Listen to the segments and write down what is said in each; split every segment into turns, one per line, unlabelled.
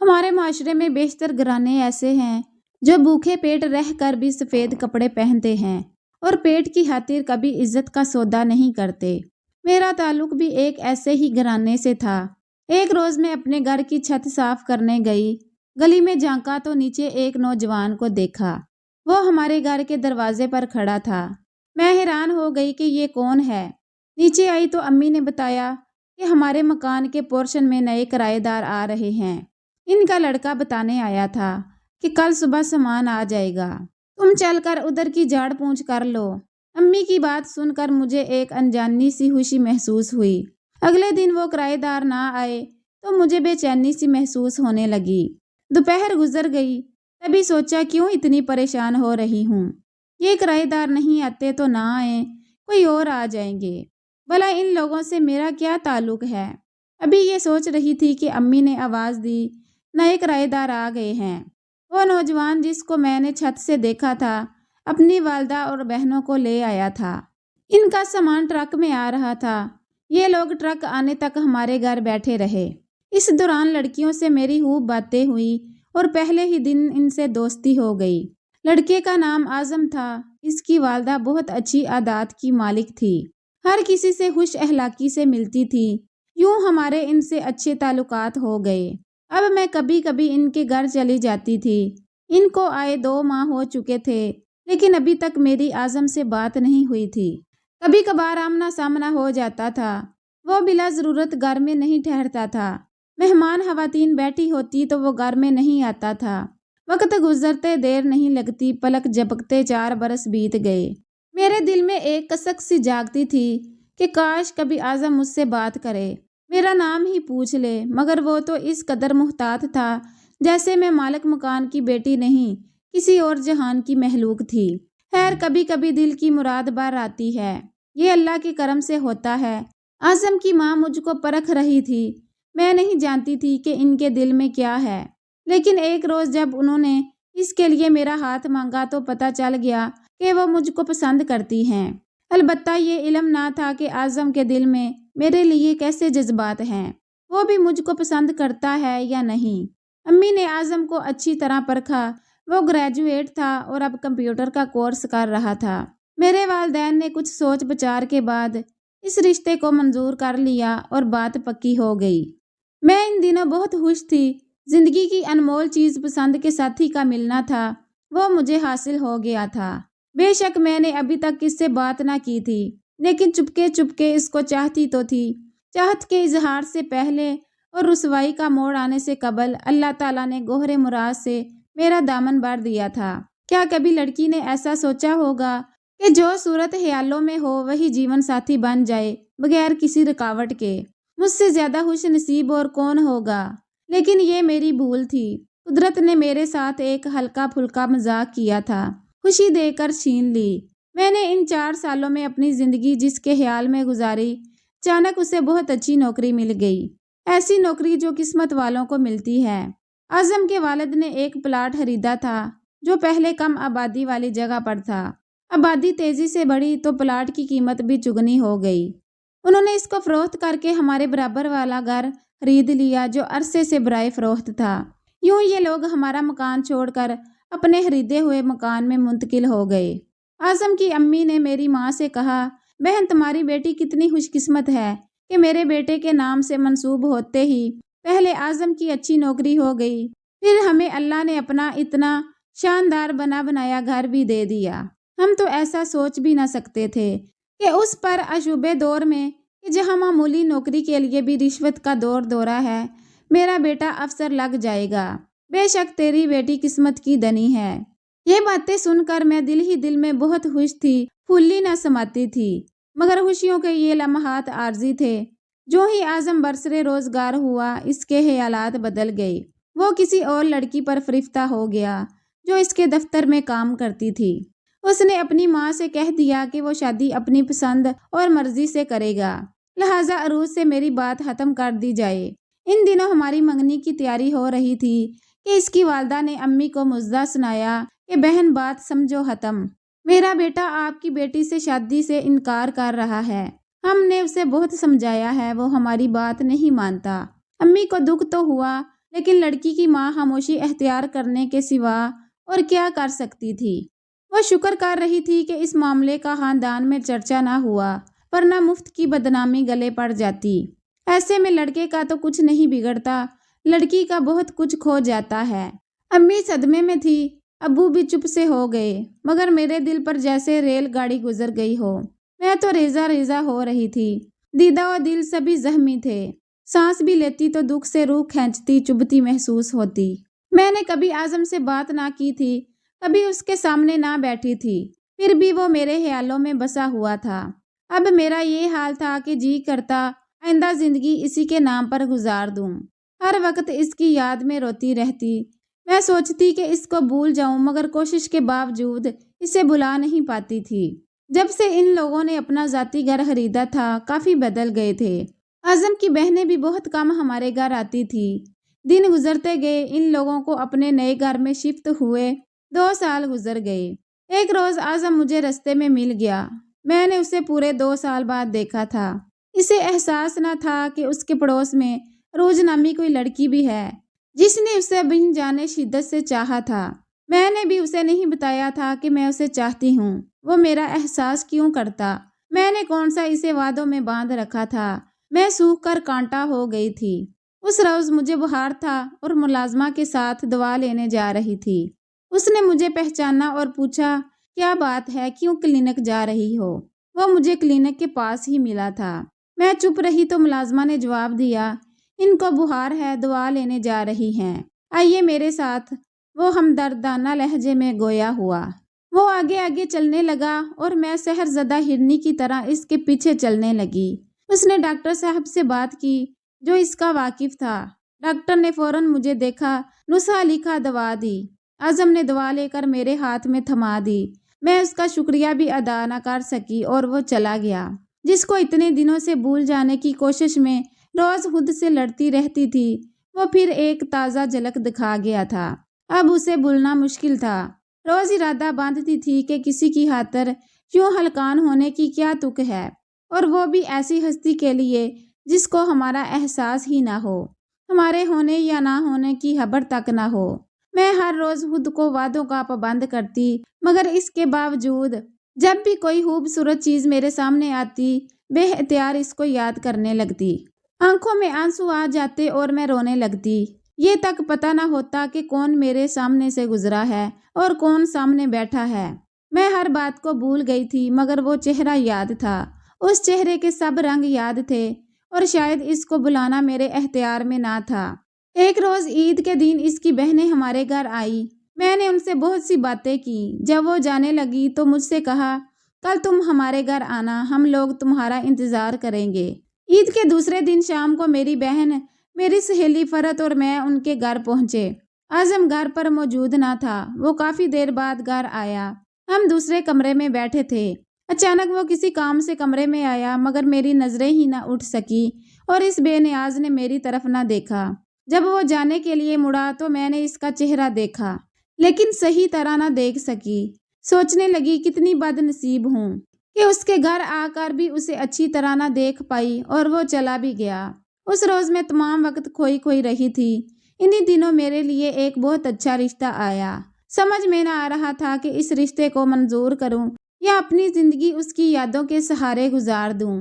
ہمارے معاشرے میں بیشتر گھرانے ایسے ہیں جو بھوکے پیٹ رہ کر بھی سفید کپڑے پہنتے ہیں اور پیٹ کی خاطر کبھی عزت کا سودا نہیں کرتے۔ میرا تعلق بھی ایک ایسے ہی گھرانے سے تھا۔ ایک روز میں اپنے گھر کی چھت صاف کرنے گئی، گلی میں جھانکا تو نیچے ایک نوجوان کو دیکھا۔ وہ ہمارے گھر کے دروازے پر کھڑا تھا۔ میں حیران ہو گئی کہ یہ کون ہے۔ نیچے آئی تو امی نے بتایا کہ ہمارے مکان کے پورشن میں نئے کرایہ دار آ رہے ہیں۔ ان کا لڑکا بتانے آیا تھا کہ کل صبح سامان آ جائے گا، تم چل کر ادھر کی جھاڑ پونچھ کر لو۔ امی کی بات سن کر مجھے ایک انجانی سی خوشی محسوس ہوئی۔ اگلے دن وہ کرایہ دار نہ آئے تو مجھے بے چینی سی محسوس ہونے لگی۔ دوپہر گزر گئی، تبھی سوچا کیوں اتنی پریشان ہو رہی ہوں۔ یہ کرایہ دار نہیں آتے تو نہ آئیں، کوئی اور آ جائیں گے، بھلا ان لوگوں سے میرا کیا تعلق ہے۔ ابھی یہ سوچ رہی تھی کہ امی نے آواز دی، نئے کرایہ دار آ گئے ہیں۔ وہ نوجوان جس کو میں نے چھت سے دیکھا تھا اپنی والدہ اور بہنوں کو لے آیا تھا۔ ان کا سامان ٹرک میں آ رہا تھا۔ یہ لوگ ٹرک آنے تک ہمارے گھر بیٹھے رہے۔ اس دوران لڑکیوں سے میری خوب باتیں ہوئی اور پہلے ہی دن ان سے دوستی ہو گئی۔ لڑکے کا نام اعظم تھا۔ اس کی والدہ بہت اچھی عادات کی مالک تھی، ہر کسی سے خوش اخلاقی سے ملتی تھی۔ یوں ہمارے ان سے اچھے تعلقات ہو گئے۔ اب میں کبھی کبھی ان کے گھر چلی جاتی تھی۔ ان کو آئے 2 ماہ ہو چکے تھے، لیکن ابھی تک میری اعظم سے بات نہیں ہوئی تھی۔ کبھی کبھار آمنا سامنا ہو جاتا تھا۔ وہ بلا ضرورت گھر میں نہیں ٹھہرتا تھا۔ مہمان خواتین بیٹھی ہوتی تو وہ گھر میں نہیں آتا تھا۔ وقت گزرتے دیر نہیں لگتی، پلک جھپکتے 4 برس بیت گئے۔ میرے دل میں ایک کسک سی جاگتی تھی کہ کاش کبھی اعظم مجھ سے بات کرے، میرا نام ہی پوچھ لے، مگر وہ تو اس قدر محتاط تھا جیسے میں مالک مکان کی بیٹی نہیں، کسی اور جہان کی مخلوق تھی۔ خیر، کبھی کبھی دل کی مراد بار آتی ہے، یہ اللہ کے کرم سے ہوتا ہے۔ اعظم کی ماں مجھ کو پرکھ رہی تھی۔ میں نہیں جانتی تھی کہ ان کے دل میں کیا ہے، لیکن ایک روز جب انہوں نے اس کے لیے میرا ہاتھ مانگا تو پتہ چل گیا کہ وہ مجھ کو پسند کرتی ہیں۔ البتہ یہ علم نہ تھا کہ اعظم کے دل میں میرے لیے کیسے جذبات ہیں، وہ بھی مجھ کو پسند کرتا ہے یا نہیں۔ امی نے اعظم کو اچھی طرح پرکھا۔ وہ گریجویٹ تھا اور اب کمپیوٹر کا کورس کر رہا تھا۔ میرے والدین نے کچھ سوچ بچار کے بعد اس رشتے کو منظور کر لیا اور بات پکی ہو گئی۔ میں ان دنوں بہت خوش تھی۔ زندگی کی انمول چیز پسند کے ساتھی کا ملنا تھا، وہ مجھے حاصل ہو گیا تھا۔ بے شک میں نے ابھی تک اس سے بات نہ کی تھی، لیکن چپکے چپکے اس کو چاہتی تو تھی۔ چاہت کے اظہار سے پہلے اور رسوائی کا موڑ آنے سے قبل اللہ تعالیٰ نے گوہر مراد سے میرا دامن بھر دیا تھا۔ کیا کبھی لڑکی نے ایسا سوچا ہوگا کہ جو صورت خیالوں میں ہو وہی جیون ساتھی بن جائے بغیر کسی رکاوٹ کے؟ مجھ سے زیادہ خوش نصیب اور کون ہوگا؟ لیکن یہ میری بھول تھی۔ قدرت نے میرے ساتھ ایک ہلکا پھلکا مذاق کیا تھا، خوشی دے کر چھین لی۔ میں نے ان 4 سالوں میں اپنی زندگی جس کے خیال میں گزاری، اچانک اسے بہت اچھی نوکری مل گئی، ایسی نوکری جو قسمت والوں کو ملتی ہے۔ اعظم کے والد نے ایک پلاٹ خریدا تھا جو پہلے کم آبادی والی جگہ پر تھا۔ آبادی تیزی سے بڑھی تو پلاٹ کی قیمت بھی چگنی ہو گئی۔ انہوں نے اس کو فروخت کر کے ہمارے برابر والا گھر خرید لیا جو عرصے سے برائے فروخت تھا۔ یوں یہ لوگ ہمارا مکان چھوڑ کر اپنے خریدے ہوئے مکان میں منتقل ہو گئے۔ اعظم کی امی نے میری ماں سے کہا، بہن تمہاری بیٹی کتنی خوش قسمت ہے کہ میرے بیٹے کے نام سے منسوب ہوتے ہی پہلے اعظم کی اچھی نوکری ہو گئی، پھر ہمیں اللہ نے اپنا اتنا شاندار بنا بنایا گھر بھی دے دیا۔ ہم تو ایسا سوچ بھی نہ سکتے تھے کہ اس پر اشوبے دور میں کہ جہاں معمولی نوکری کے لیے بھی رشوت کا دور دورہ ہے، میرا بیٹا افسر لگ جائے گا۔ بے شک تیری بیٹی قسمت کی دنی ہے۔ یہ باتیں سن کر میں دل ہی دل میں بہت خوش تھی، پھولی نہ سماتی تھی، مگر خوشیوں کے یہ لمحات عارضی تھے۔ جو ہی اعظم برسر روزگار ہوا اس کے خیالات بدل گئے۔ وہ کسی اور لڑکی پر فریفتہ ہو گیا جو اس کے دفتر میں کام کرتی تھی۔ اس نے اپنی ماں سے کہہ دیا کہ وہ شادی اپنی پسند اور مرضی سے کرے گا، لہٰذا عروج سے میری بات ختم کر دی جائے۔ ان دنوں ہماری منگنی کی تیاری ہو رہی تھی کہ اس کی والدہ نے امی کو مژدہ سنایا کہ بہن بات سمجھو ختم، میرا بیٹا آپ کی بیٹی سے شادی سے انکار کر رہا ہے۔ ہم نے اسے بہت سمجھایا ہے، وہ ہماری بات نہیں مانتا۔ امی کو دکھ تو ہوا، لیکن لڑکی کی ماں خاموشی اختیار کرنے کے سوا اور کیا کر سکتی تھی؟ وہ شکر کر رہی تھی کہ اس معاملے کا خاندان میں چرچا نہ ہوا، ورنہ مفت کی بدنامی گلے پڑ جاتی۔ ایسے میں لڑکے کا تو کچھ نہیں بگڑتا، لڑکی کا بہت کچھ کھو جاتا ہے۔ امی صدمے میں تھی، ابو بھی چپ سے ہو گئے، مگر میرے دل پر جیسے ریل گاڑی گزر گئی ہو۔ میں تو ریزہ ریزہ ہو رہی تھی، دیدہ و دل سبھی زخمی تھے۔ سانس بھی لیتی تو دکھ سے روح کھینچتی چبھتی محسوس ہوتی۔ میں نے کبھی اعظم سے بات نہ کی تھی، کبھی اس کے سامنے نہ بیٹھی تھی، پھر بھی وہ میرے خیالوں میں بسا ہوا تھا۔ اب میرا یہ حال تھا کہ جی کرتا آئندہ زندگی اسی کے نام پر گزار دوں، ہر وقت اس کی یاد میں روتی رہتی۔ میں سوچتی کہ اس کو بھول جاؤں، مگر کوشش کے باوجود اسے بھلا نہیں پاتی تھی۔ جب سے ان لوگوں نے اپنا ذاتی گھر خریدا تھا، کافی بدل گئے تھے۔ اعظم کی بہنیں بھی بہت کم ہمارے گھر آتی تھی۔ دن گزرتے گئے، ان لوگوں کو اپنے نئے گھر میں شفٹ ہوئے 2 سال گزر گئے۔ ایک روز اعظم مجھے رستے میں مل گیا۔ میں نے اسے پورے 2 سال بعد دیکھا تھا۔ اسے احساس نہ تھا کہ اس کے پڑوس میں روز نامی کوئی لڑکی بھی ہے، جس نے اسے بن جانے شدت سے چاہا تھا۔ میں نے بھی اسے نہیں بتایا تھا کہ میں اسے چاہتی ہوں۔ وہ میرا احساس کیوں کرتا؟ میں نے کون سا اسے وعدوں میں باندھ رکھا تھا؟ میں سوکھ کر کانٹا ہو گئی تھی۔ اس روز مجھے بخار تھا اور ملازمہ کے ساتھ دوا لینے جا رہی تھی۔ اس نے مجھے پہچانا اور پوچھا، کیا بات ہے، کیوں کلینک جا رہی ہو؟ وہ مجھے کلینک کے پاس ہی ملا تھا۔ میں چپ رہی تو ملازمہ نے جواب دیا، ان کو بخار ہے، دوا لینے جا رہی ہیں، آئیے میرے ساتھ۔ وہ ہمدردانہ لہجے میں گویا ہوا۔ وہ آگے آگے چلنے لگا اور میں سحر زدہ ہرنی کی طرح اس کے پیچھے چلنے لگی۔ اس نے ڈاکٹر صاحب سے بات کی جو اس کا واقف تھا۔ ڈاکٹر نے فوراً مجھے دیکھا، نسخہ لکھا، دوا دی۔ اعظم نے دوا لے کر میرے ہاتھ میں تھما دی۔ میں اس کا شکریہ بھی ادا نہ کر سکی اور وہ چلا گیا۔ جس کو اتنے دنوں سے بھول جانے کی کوشش میں روز خود سے لڑتی رہتی تھی، وہ پھر ایک تازہ جھلک دکھا گیا تھا۔ اب اسے بھولنا مشکل تھا۔ روز ارادہ باندھتی تھی کہ کسی کی خاطر یوں ہلکان ہونے کی کیا تک ہے، اور وہ بھی ایسی ہستی کے لیے جس کو ہمارا احساس ہی نہ ہو، ہمارے ہونے یا نہ ہونے کی خبر تک نہ ہو۔ میں ہر روز خود کو وعدوں کا پابند کرتی، مگر اس کے باوجود جب بھی کوئی خوبصورت چیز میرے سامنے آتی، بے اختیار اس کو یاد کرنے لگتی۔ آنکھوں میں آنسو آ جاتے اور میں رونے لگتی۔ یہ تک پتہ نہ ہوتا کہ کون میرے سامنے سے گزرا ہے اور کون سامنے بیٹھا ہے۔ میں ہر بات کو بھول گئی تھی، مگر وہ چہرہ یاد تھا، اس چہرے کے سب رنگ یاد تھے، اور شاید اس کو بلانا میرے اختیار میں نہ تھا۔ ایک روز عید کے دن اس کی بہنیں ہمارے گھر آئی۔ میں نے ان سے بہت سی باتیں کی۔ جب وہ جانے لگی تو مجھ سے کہا، کل تم ہمارے گھر آنا، ہم لوگ تمہارا انتظار کریں گے۔ عید کے دوسرے دن شام کو میری بہن، میری سہیلی فرحت اور میں ان کے گھر پہنچے۔ اعظم گھر پر موجود نہ تھا، وہ کافی دیر بعد گھر آیا۔ ہم دوسرے کمرے میں بیٹھے تھے۔ اچانک وہ کسی کام سے کمرے میں آیا، مگر میری نظریں ہی نہ اٹھ سکی اور اس بے نیاز نے میری طرف نہ دیکھا۔ جب وہ جانے کے لیے مڑا تو میں نے اس کا چہرہ دیکھا، لیکن صحیح طرح نہ دیکھ سکی۔ سوچنے لگی کتنی بد نصیب ہوں کہ اس کے گھر آ کر بھی اسے اچھی طرح نہ دیکھ پائی، اور وہ چلا بھی گیا۔ اس روز میں تمام وقت کھوئی کھوئی رہی تھی۔ انہی دنوں میرے لیے ایک بہت اچھا رشتہ آیا۔ سمجھ میں نہ آ رہا تھا کہ اس رشتے کو منظور کروں یا اپنی زندگی اس کی یادوں کے سہارے گزار دوں۔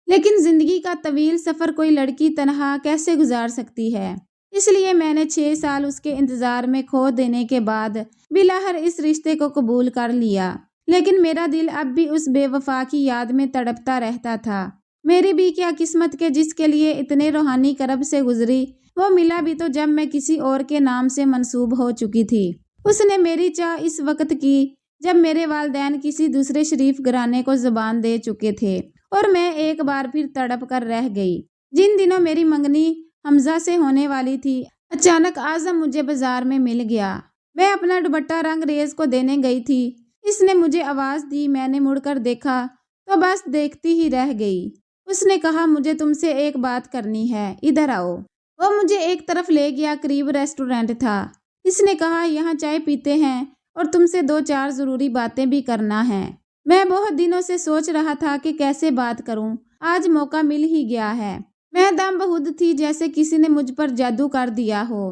لیکن زندگی کا طویل سفر کوئی لڑکی تنہا کیسے گزار سکتی ہے؟ اس لیے میں نے 6 سال اس کے انتظار میں کھو دینے کے بعد بالآخر اس رشتے کو قبول کر لیا۔ لیکن میرا دل اب بھی اس بے وفا کی یاد میں تڑپتا رہتا تھا۔ میری بھی کیا قسمت کہ جس کے لیے اتنے روحانی کرب سے گزری، وہ ملا بھی تو جب میں کسی اور کے نام سے منسوب ہو چکی تھی۔ اس نے میری چاہ اس وقت کی جب میرے والدین کسی دوسرے شریف گھرانے کو زبان دے چکے تھے، اور میں ایک بار پھر تڑپ کر رہ گئی۔ جن دنوں میری منگنی حمزہ سے ہونے والی تھی، اچانک اعظم مجھے بازار میں مل گیا۔ میں اپنا دوپٹہ رنگ ریز کو دینے گئی تھی۔ اس نے مجھے آواز دی، میں نے مڑ کر دیکھا تو بس دیکھتی ہی رہ گئی۔ اس نے کہا، مجھے تم سے ایک بات کرنی ہے، ادھر آؤ۔ وہ مجھے ایک طرف لے گیا، قریب ریسٹورینٹ تھا۔ اس نے کہا، یہاں چائے پیتے ہیں اور تم سے 2-4 ضروری باتیں بھی کرنا ہے۔ میں بہت دنوں سے سوچ رہا تھا کہ کیسے بات کروں، آج موقع مل ہی گیا ہے۔ میں دم بہود تھی، جیسے کسی نے مجھ پر جادو کر دیا ہو۔